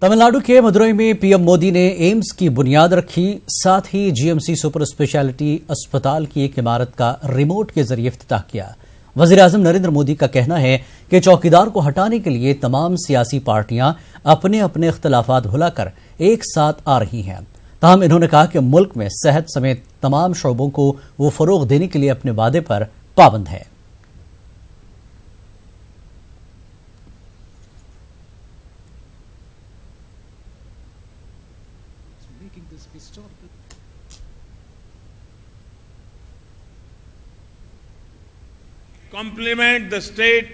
तमिलनाडु के मदुरई में पीएम मोदी ने एम्स की बुनियाद रखी, साथ ही जीएमसी सुपर स्पेशलिटी अस्पताल की एक इमारत का रिमोट के जरिए इफ्तिताह किया। वजीर-ए-आजम नरेंद्र मोदी का कहना है कि चौकीदार को हटाने के लिए तमाम सियासी पार्टियां अपने अपने इख्तलाफात भुलाकर एक साथ आ रही हैं। ताहम इन्होंने कहा कि मुल्क में सेहत समेत तमाम शोबों को वो फरोग देने के लिए अपने वादे पर पाबंद है। Compliment the state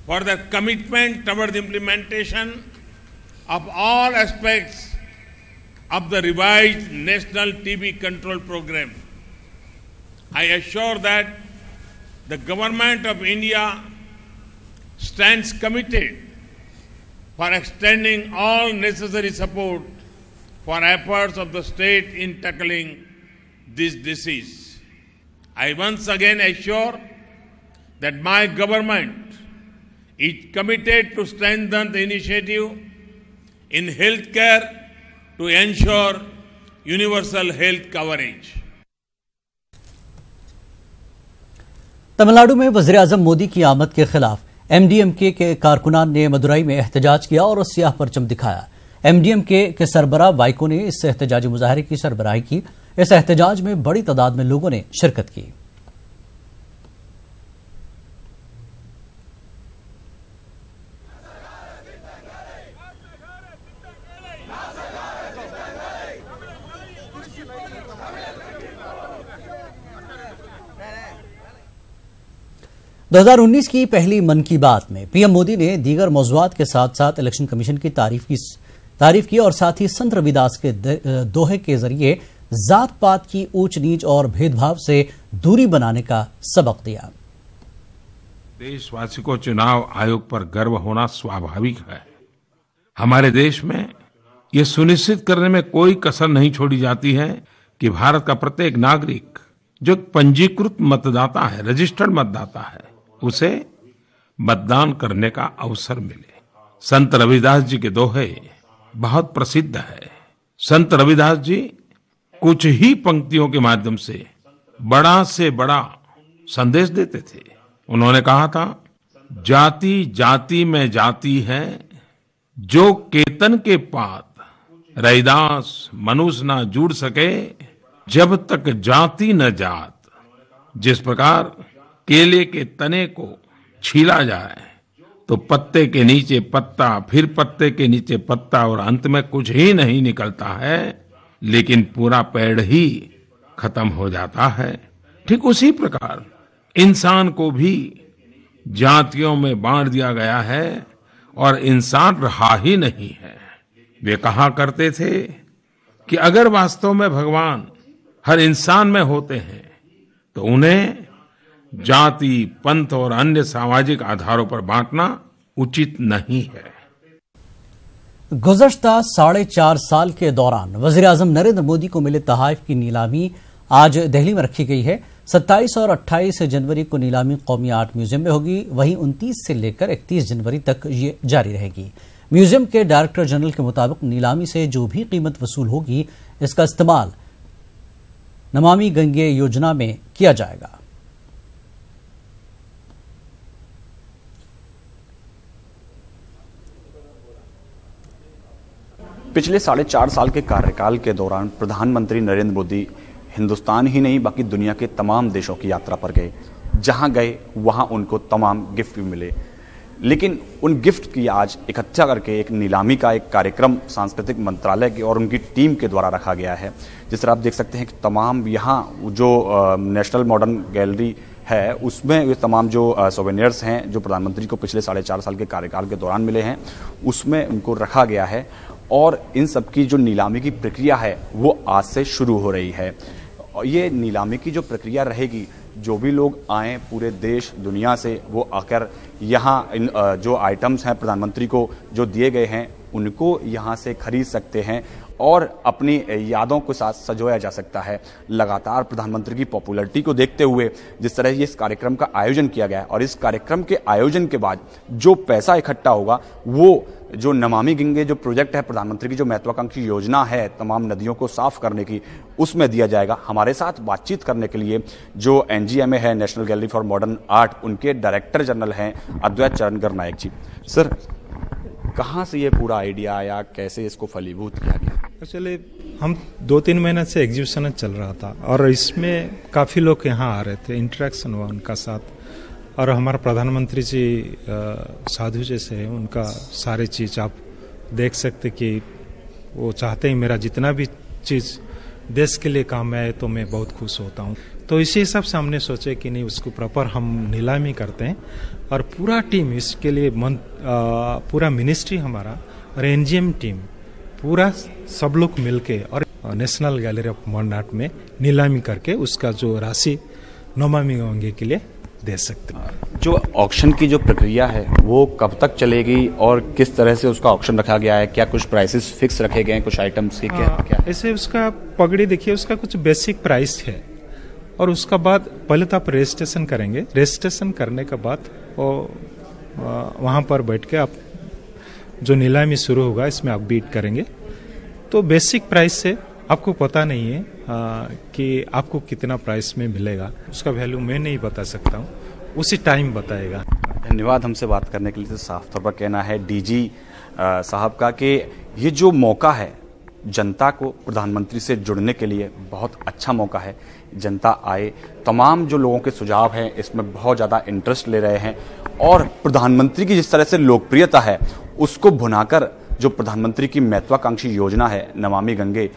for their commitment towards the implementation of all aspects of the revised National TB Control Program. I assure that the Government of India stands committed for extending all necessary support for efforts of the state in tackling this disease. I once again assure that my government is committed to strengthen the initiative in healthcare to ensure universal health coverage. Tamil Nadu में वज़ीर-ए-आज़म मोदी की आमद के खिलाफ MDMK के कारकुनान ने मदुरई में एहतजाज किया और सियाह परचम दिखाया। एमडीएमके के सरबराह वाइको ने इस एहतजाजी मुजाहरे की सरबराही की। इस एहतजाज में बड़ी तादाद में लोगों ने शिरकत की। 2019 की पहली मन की बात में पीएम मोदी ने दीगर मौज़ूआत के साथ साथ इलेक्शन कमीशन की तारीफ की और साथ ही संत रविदास के दोहे के जरिए जात पात की ऊंच नीच और भेदभाव से दूरी बनाने का सबक दिया। देशवासी को चुनाव आयोग पर गर्व होना स्वाभाविक है। हमारे देश में यह सुनिश्चित करने में कोई कसर नहीं छोड़ी जाती है कि भारत का प्रत्येक नागरिक जो पंजीकृत मतदाता है, रजिस्टर्ड मतदाता है, उसे मतदान करने का अवसर मिले। संत रविदास जी के दोहे बहुत प्रसिद्ध है। संत रविदास जी कुछ ही पंक्तियों के माध्यम से बड़ा संदेश देते थे। उन्होंने कहा था, जाति जाति में जाति है, जो केतन के पात रैदास मनुष्य ना जुड़ सके, जब तक जाति न जात। जिस प्रकार केले के तने को छीला जाए तो पत्ते के नीचे पत्ता, फिर पत्ते के नीचे पत्ता और अंत में कुछ ही नहीं निकलता है, लेकिन पूरा पेड़ ही खत्म हो जाता है। ठीक उसी प्रकार इंसान को भी जातियों में बांट दिया गया है और इंसान रहा ही नहीं है। वे कहा करते थे कि अगर वास्तव में भगवान हर इंसान में होते हैं तो उन्हें जाति, पंथ और अन्य सामाजिक आधारों पर बांटना उचित नहीं है। गुज़श्ता 4.5 साल के दौरान वज़ीर-ए-आज़म नरेंद्र मोदी को मिले तोहफे की नीलामी आज दिल्ली में रखी गई है। 27 और 28 जनवरी को नीलामी कौमी आर्ट म्यूजियम में होगी। वहीं 29 से लेकर 31 जनवरी तक ये जारी रहेगी। म्यूजियम के डायरेक्टर जनरल के मुताबिक नीलामी से जो भी कीमत वसूल होगी, इसका इस्तेमाल नमामि गंगे योजना में किया जाएगा। पिछले 4.5 साल के कार्यकाल के दौरान प्रधानमंत्री नरेंद्र मोदी हिंदुस्तान ही नहीं बल्कि दुनिया के तमाम देशों की यात्रा पर गए। जहां गए वहां उनको तमाम गिफ्ट भी मिले, लेकिन उन गिफ्ट की आज इकट्ठा करके एक नीलामी का एक कार्यक्रम सांस्कृतिक मंत्रालय की और उनकी टीम के द्वारा रखा गया है। जिस तरह आप देख सकते हैं कि तमाम यहाँ जो नेशनल मॉडर्न गैलरी है उसमें ये तमाम जो सोवेनियर्स हैं जो प्रधानमंत्री को पिछले 4.5 साल के कार्यकाल के दौरान मिले हैं उसमें उनको रखा गया है। और इन सब की जो नीलामी की प्रक्रिया है वो आज से शुरू हो रही है। ये नीलामी की जो प्रक्रिया रहेगी, जो भी लोग आएँ पूरे देश दुनिया से, वो आकर यहाँ इन जो आइटम्स हैं प्रधानमंत्री को जो दिए गए हैं उनको यहाँ से खरीद सकते हैं और अपनी यादों के साथ सजोया जा सकता है। लगातार प्रधानमंत्री की पॉपुलैरिटी को देखते हुए जिस तरह ये इस कार्यक्रम का आयोजन किया गया है और इस कार्यक्रम के आयोजन के बाद जो पैसा इकट्ठा होगा वो जो नमामि गंगे जो प्रोजेक्ट है, प्रधानमंत्री की जो महत्वाकांक्षी योजना है तमाम नदियों को साफ करने की, उसमें दिया जाएगा। हमारे साथ बातचीत करने के लिए जो NGMA है, national gallery for modern art, उनके डायरेक्टर जनरल हैं अद्वैत चरण गरनायक जी। सर, कहाँ से ये पूरा आइडिया आया, कैसे इसको फलीभूत किया गया? एक्चुअली हम 2-3 महीने से एग्जीबिशन चल रहा था और इसमें काफ़ी लोग यहाँ आ रहे थे, इंटरेक्शन हुआ उनका साथ। और हमारा प्रधानमंत्री जी साधु जैसे हैं, उनका सारे चीज़ आप देख सकते कि वो चाहते हैं मेरा जितना भी चीज़ देश के लिए काम में आए तो मैं बहुत खुश होता हूँ। तो इसी हिसाब से हमने सोचे कि नहीं, उसको प्रॉपर हम नीलामी करते हैं और पूरा टीम इसके लिए पूरा मिनिस्ट्री हमारा और NGM टीम पूरा सब लोग मिलके और national gallery of modern art में नीलामी करके उसका जो राशि नमामि गंगे के लिए दे सकते हैं। जो ऑक्शन की जो प्रक्रिया है वो कब तक चलेगी और किस तरह से उसका ऑक्शन रखा गया है? क्या कुछ प्राइसेस फिक्स रखे गए हैं कुछ आइटम्स के? क्या ऐसे उसका पगड़ी देखिए, उसका कुछ बेसिक प्राइस है और उसका बाद पहले तो आप रजिस्ट्रेशन करेंगे। रजिस्ट्रेशन करने के बाद वहाँ पर बैठ के आप जो नीलामी शुरू होगा इसमें आप बीट करेंगे। तो बेसिक प्राइस से आपको पता नहीं है कि आपको कितना प्राइस में मिलेगा, उसका वैल्यू मैं नहीं बता सकता हूँ, उसी टाइम बताएगा। धन्यवाद हमसे बात करने के लिए। साफ तौर पर कहना है DG साहब का कि ये जो मौका है जनता को प्रधानमंत्री से जुड़ने के लिए बहुत अच्छा मौका है। जनता आए, तमाम जो लोगों के सुझाव हैं इसमें बहुत ज़्यादा इंटरेस्ट ले रहे हैं और प्रधानमंत्री की जिस तरह से लोकप्रियता है उसको भुनाकर जो प्रधानमंत्री की महत्वाकांक्षी योजना है नमामि गंगे,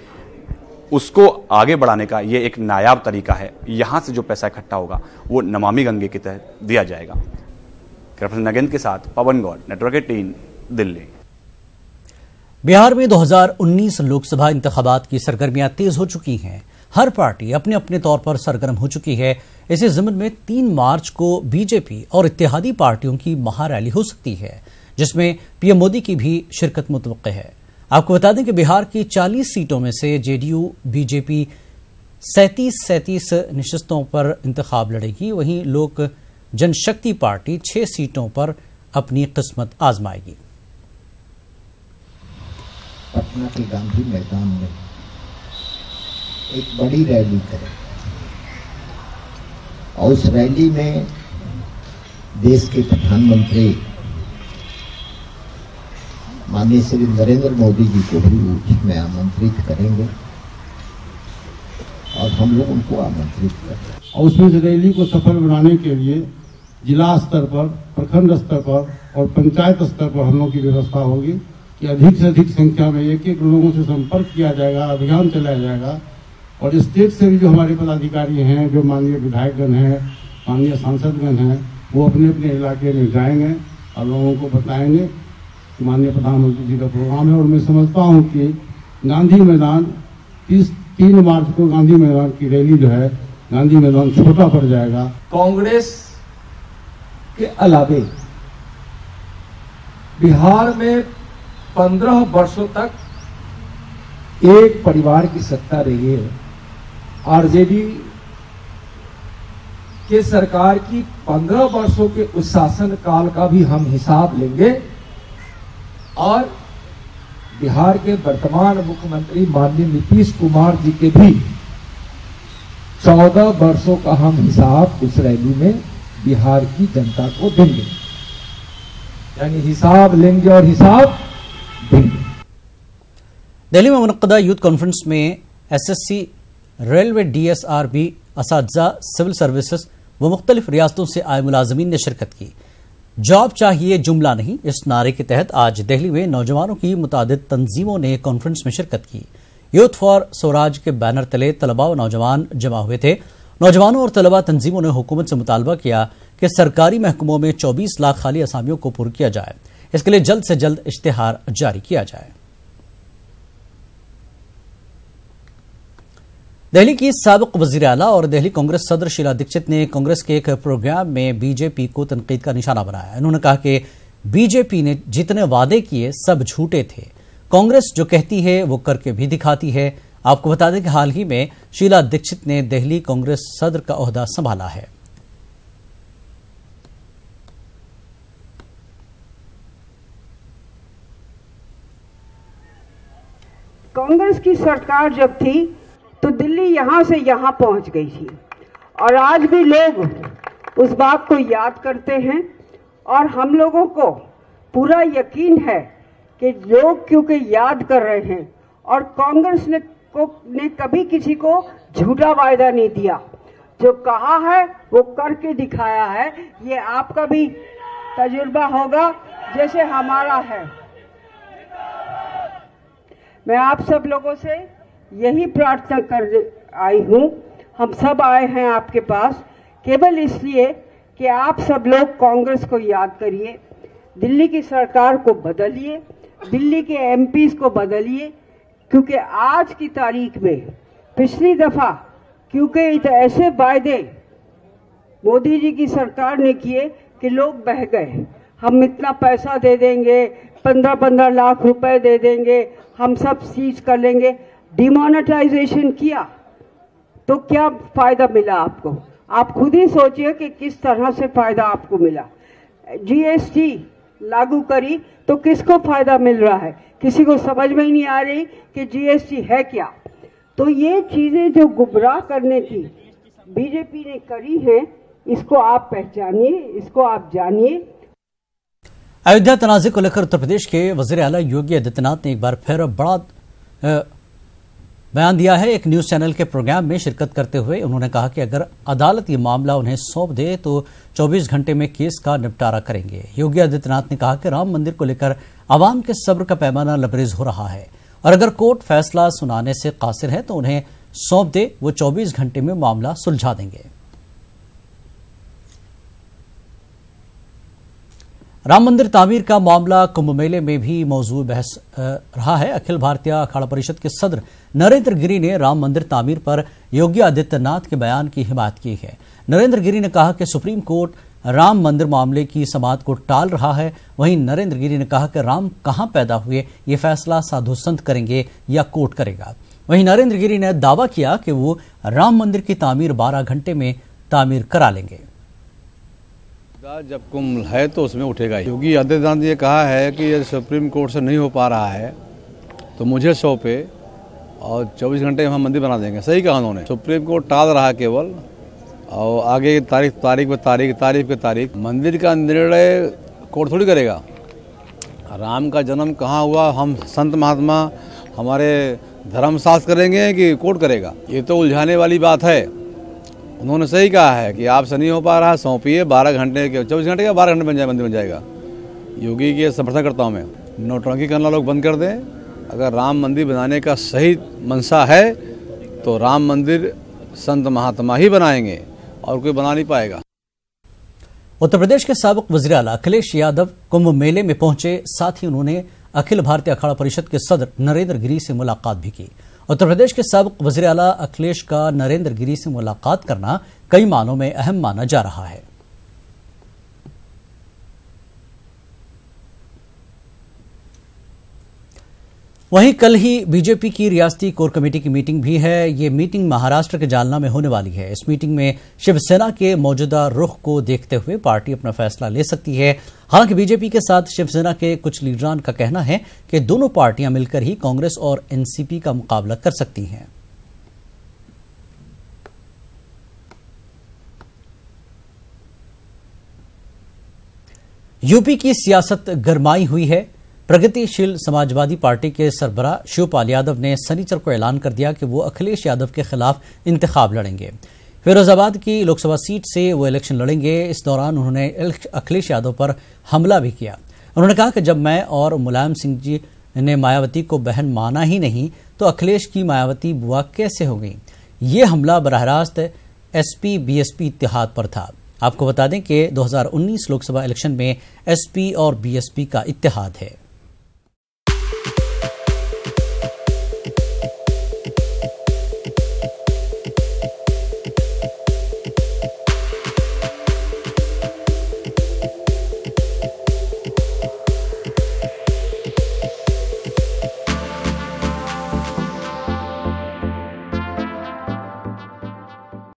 उसको आगे बढ़ाने का ये एक नायाब तरीका है। यहाँ से जो पैसा इकट्ठा होगा वो नमामि गंगे के तहत दिया जाएगा। कृष्ण नगेंद्र के साथ पवन गौड़, नेटवर्क 18, दिल्ली। बिहार में 2019 लोकसभा इंतखाबात की सरगर्मियां तेज हो चुकी हैं। हर पार्टी अपने अपने तौर पर सरगर्म हो चुकी है। इसी ज़िम्न में 3 मार्च को बीजेपी और इत्तेहादी पार्टियों की महारैली हो सकती है, जिसमें पीएम मोदी की भी शिरकत मुतवक्के है। आपको बता दें कि बिहार की 40 सीटों में से जेडीयू बीजेपी 37 नशिस्तों पर इंतखाब लड़ेगी। वहीं लोक जनशक्ति पार्टी 6 सीटों पर अपनी किस्मत आजमाएगी। पटना के गांधी मैदान में एक बड़ी रैली करें और उस रैली में देश के प्रधानमंत्री माननीय श्री नरेंद्र मोदी जी को भी उसमें आमंत्रित करेंगे और हम लोग उनको आमंत्रित करेंगे। और उसमें से रैली को सफल बनाने के लिए जिला स्तर पर, प्रखंड स्तर पर और पंचायत स्तर पर हम लोग की व्यवस्था होगी कि अधिक से अधिक संख्या में एक लोगों से संपर्क किया जाएगा, अभियान चलाया जाएगा। और स्टेट से भी जो हमारे पदाधिकारी हैं, जो माननीय विधायकगण हैं, माननीय सांसदगण हैं, वो अपने अपने इलाके में जाएंगे और लोगों को बताएंगे कि माननीय प्रधानमंत्री जी का प्रोग्राम है। और मैं समझता हूँ कि गांधी मैदान 3 मार्च को गांधी मैदान की रैली जो है, गांधी मैदान छोटा पड़ जाएगा। कांग्रेस के अलावे बिहार में 15 वर्षों तक एक परिवार की सत्ता रही है। आरजेडी के सरकार की 15 वर्षों के उस शासन काल का भी हम हिसाब लेंगे और बिहार के वर्तमान मुख्यमंत्री माननीय नीतीश कुमार जी के भी 14 वर्षों का हम हिसाब उस रैली में बिहार की जनता को देंगे। यानी हिसाब लेंगे और हिसाब देंगे। दिल्ली में मुनक्कदा यूथ कॉन्फ्रेंस में एसएससी, रेलवे, डीएसआरबी, असातिज़ा, सिविल सर्विसेज व मुख्तलिफ रियासतों से आए मुलाजमीन ने शिरकत की। जॉब चाहिए जुमला नहीं, इस नारे के तहत आज दिल्ली में नौजवानों की मुतादिद तंजीमों ने कॉन्फ्रेंस में शिरकत की। यूथ फॉर स्वराज के बैनर तले तलबा व नौजवान जमा हुए थे। नौजवानों और तलबा तंजीमों ने हुकूमत से मुतालबा किया कि सरकारी महकमों में 24 लाख खाली असामियों को पुर किया जाए। इसके लिए जल्द से जल्द इश्तिहार जारी किया जाए। दिल्ली की साबिक वज़ीर आला और दिल्ली कांग्रेस सदर शीला दीक्षित ने कांग्रेस के एक प्रोग्राम में बीजेपी को तनकीद का निशाना बनाया। उन्होंने कहा कि बीजेपी ने जितने वादे किए सब झूठे थे। कांग्रेस जो कहती है वो करके भी दिखाती है। आपको बता दें कि हाल ही में शीला दीक्षित ने दिल्ली कांग्रेस सदर का ओहदा संभाला है। कांग्रेस की सरकार जब थी तो दिल्ली यहाँ से यहाँ पहुँच गई थी, और आज भी लोग उस बात को याद करते हैं। और हम लोगों को पूरा यकीन है कि लोग क्योंकि याद कर रहे हैं, और कांग्रेस ने कभी किसी को झूठा वायदा नहीं दिया, जो कहा है वो करके दिखाया है। ये आपका भी तजुर्बा होगा जैसे हमारा है। मैं आप सब लोगों से यही प्रार्थना करने आई हूँ, हम सब आए हैं आपके पास केवल इसलिए कि आप सब लोग कांग्रेस को याद करिए, दिल्ली की सरकार को बदलिए, दिल्ली के एमपीज को बदलिए, क्योंकि आज की तारीख में पिछली दफा क्योंकि ऐसे वायदे मोदी जी की सरकार ने किए कि लोग बह गए। हम इतना पैसा दे देंगे, 15-15 लाख रुपए दे देंगे, हम सब सीज कर लेंगे। डिमोनेटाइजेशन किया तो क्या फायदा मिला आपको? आप खुद ही सोचिए कि किस तरह से फायदा आपको मिला। जीएसटी लागू करी तो किसको फायदा मिल रहा है? किसी को समझ में ही नहीं आ रही कि जीएसटी है क्या। तो ये चीजें जो गुमराह करने की बीजेपी ने करी है, इसको आप पहचानिए, इसको आप जानिए। अयोध्या तनाज़े को लेकर उत्तर प्रदेश के वज़ीर आला योगी आदित्यनाथ ने एक बार फिर बड़ा बयान दिया है। एक न्यूज चैनल के प्रोग्राम में शिरकत करते हुए उन्होंने कहा कि अगर अदालत ये मामला उन्हें सौंप दे तो 24 घंटे में केस का निपटारा करेंगे। योगी आदित्यनाथ ने कहा कि राम मंदिर को लेकर आवाम के सब्र का पैमाना लबरेज हो रहा है, और अगर कोर्ट फैसला सुनाने से कासिर है तो उन्हें सौंप दे, वो 24 घंटे में मामला सुलझा देंगे। राम मंदिर तामीर का मामला कुंभ मेले में भी मौजूद बहस रहा है। अखिल भारतीय अखाड़ा परिषद के सदर नरेंद्र गिरि ने राम मंदिर तामीर पर योगी आदित्यनाथ के बयान की हिमायत की है। नरेंद्र गिरि ने कहा कि सुप्रीम कोर्ट राम मंदिर मामले की समाअत को टाल रहा है। वहीं नरेंद्र गिरि ने कहा कि राम कहां पैदा हुए ये फैसला साधु संत करेंगे या कोर्ट करेगा। वहीं नरेंद्र गिरि ने दावा किया कि वो राम मंदिर की तामीर 12 घंटे में तामीर करा लेंगे। जब कुंभ है तो उसमें उठेगा। योगी आदित्यनाथ ने कहा है कि यदि सुप्रीम कोर्ट से नहीं हो पा रहा है तो मुझे सौंपे और 24 घंटे में हम मंदिर बना देंगे। सही कहा उन्होंने। सुप्रीम कोर्ट टाल रहा है केवल, और आगे तारीख पे तारीख। मंदिर का निर्णय कोर्ट थोड़ी करेगा। राम का जन्म कहाँ हुआ हम संत महात्मा हमारे धर्मशास्त्र करेंगे कि कोर्ट करेगा? ये तो उलझाने वाली बात है। उन्होंने सही कहा है कि आपसे नहीं हो पा रहा, सौंपिए 12 घंटे के 24 घंटे का 12 घंटे बन जाए, मंदिर बन जाएगा। योगी के समर्थन करता हूँ मैं। नौटंकी करना लोग बंद कर दें। अगर राम मंदिर बनाने का सही मंशा है तो राम मंदिर संत महात्मा ही बनाएंगे और कोई बना नहीं पाएगा। उत्तर प्रदेश के साबिक वज़ीर आला अखिलेश यादव कुंभ मेले में पहुंचे, साथ ही उन्होंने अखिल भारतीय अखाड़ा परिषद के सदर नरेंद्र गिरि से मुलाकात भी की। उत्तर प्रदेश के साबिक वज़ीर आला अखिलेश का नरेंद्र गिरि से मुलाकात करना कई मानों में अहम माना जा रहा है। वहीं कल ही बीजेपी की रियासती कोर कमेटी की मीटिंग भी है। ये मीटिंग महाराष्ट्र के जालना में होने वाली है। इस मीटिंग में शिवसेना के मौजूदा रुख को देखते हुए पार्टी अपना फैसला ले सकती है। हालांकि बीजेपी के साथ शिवसेना के कुछ लीडरान का कहना है कि दोनों पार्टियां मिलकर ही कांग्रेस और एनसीपी का मुकाबला कर सकती हैं। यूपी की सियासत गरमाई हुई है। प्रगतिशील समाजवादी पार्टी के सरबराह शिवपाल यादव ने शनिचर को ऐलान कर दिया कि वो अखिलेश यादव के खिलाफ इंतखाब लड़ेंगे। फिरोजाबाद की लोकसभा सीट से वो इलेक्शन लड़ेंगे। इस दौरान उन्होंने अखिलेश यादव पर हमला भी किया। उन्होंने कहा कि जब मैं और मुलायम सिंह जी ने मायावती को बहन माना ही नहीं तो अखिलेश की मायावती बुआ कैसे हो गई। ये हमला बराह रास्त एसपी बीएसपी इत्तेहाद पर था। आपको बता दें कि 2019 लोकसभा इलेक्शन में एसपी और बीएसपी का इत्तेहाद है।